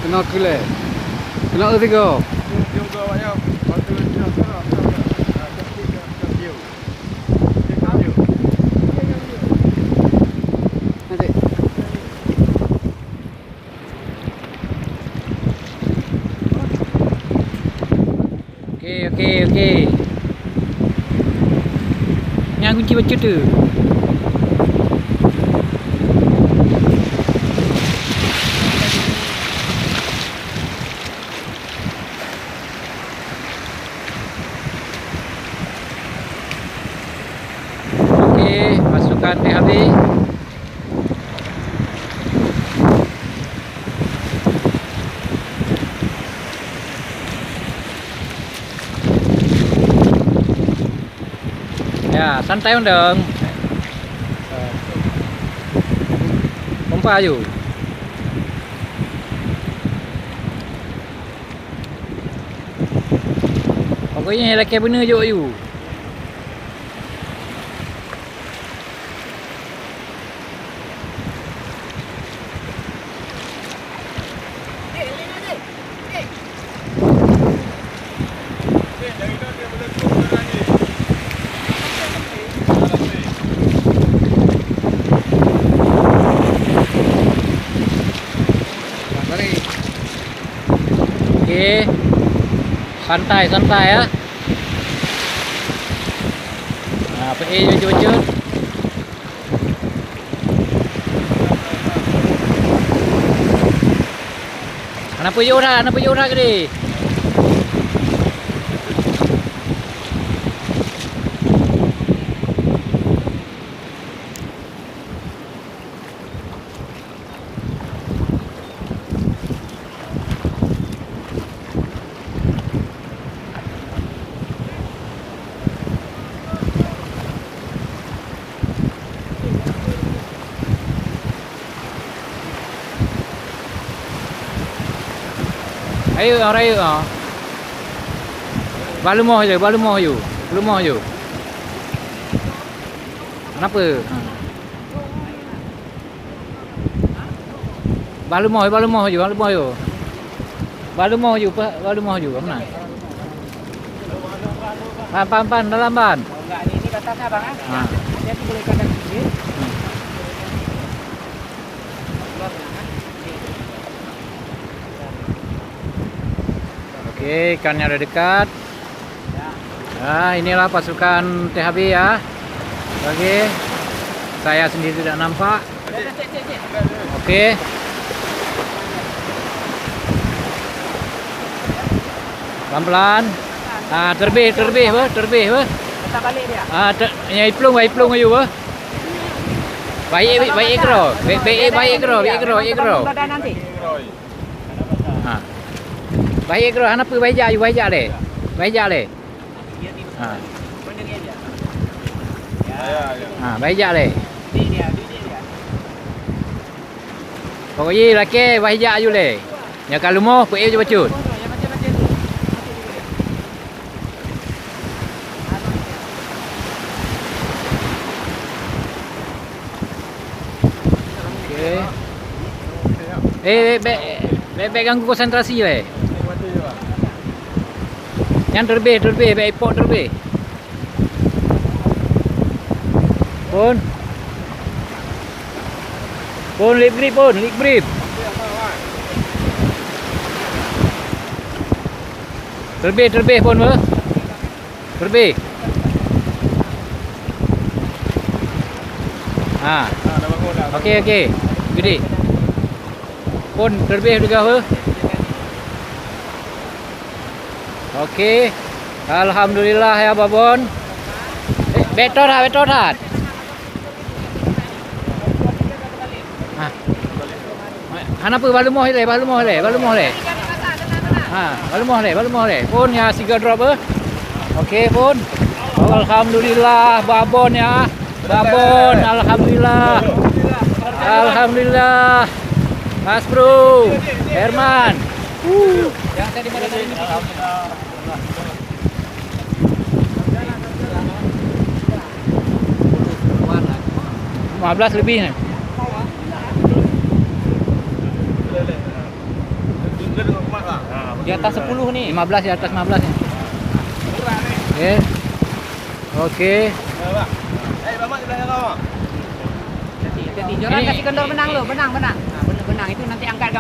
Kena kile. Kena tiga. Tiga banyak. Waktu dia sekarang. Nanti. Okey. Yang kunci baca tu. Okey, masukkan THB. Ya, santai undang. Pompa je. Pokoknya lelaki benar je you. Okey. Santai ya. Nah, PA baca. Kenapa je orang ke ni? Ayo. Balumah je. Kenapa? Balumah je. Mana? Pan dalam ban. Enggak, ini batasnya Bang. Ha. Dia boleh kadang sedikit. Okey, ikannya udah dekat. Inilah pasukan THB ya. Okey. Saya sendiri tidak nampak. Okey. Pelan-pelan. Terbih. Kita balik dia. Yang iplung ayu bah. Baik ikro. Baik ikro. Badan nanti. Baik ikro, kenapa baik le? Baik le. Dia. Pokoknya laki baik ayu le. Ya kalau mau PA je bacut. Okey. Ganggu konsentrasi le. Yang terbih, ipok terbih. Pun lip grip. Terbih pun ber. Terbih. Okey. Gede. Pun terbih juga ber. Okey. Alhamdulillah ya babon. Betor hat. Kenapa balumah le? Balumah le. Pun ya 3 drop ber. Okey pun. Alhamdulillah babon ya. Alhamdulillah. Mas Bro. Herman. Yang tadi mana tadi? 15 lebih ni. Di atas 10 nih. 15 di atas 15 ni. Okey. Okey. Ya, Bang. Mamat di belakang kau, Bang. Hati-hati. Joran Ini- kasih kendor benang lo. Benang. Nah, benang itu nanti angkat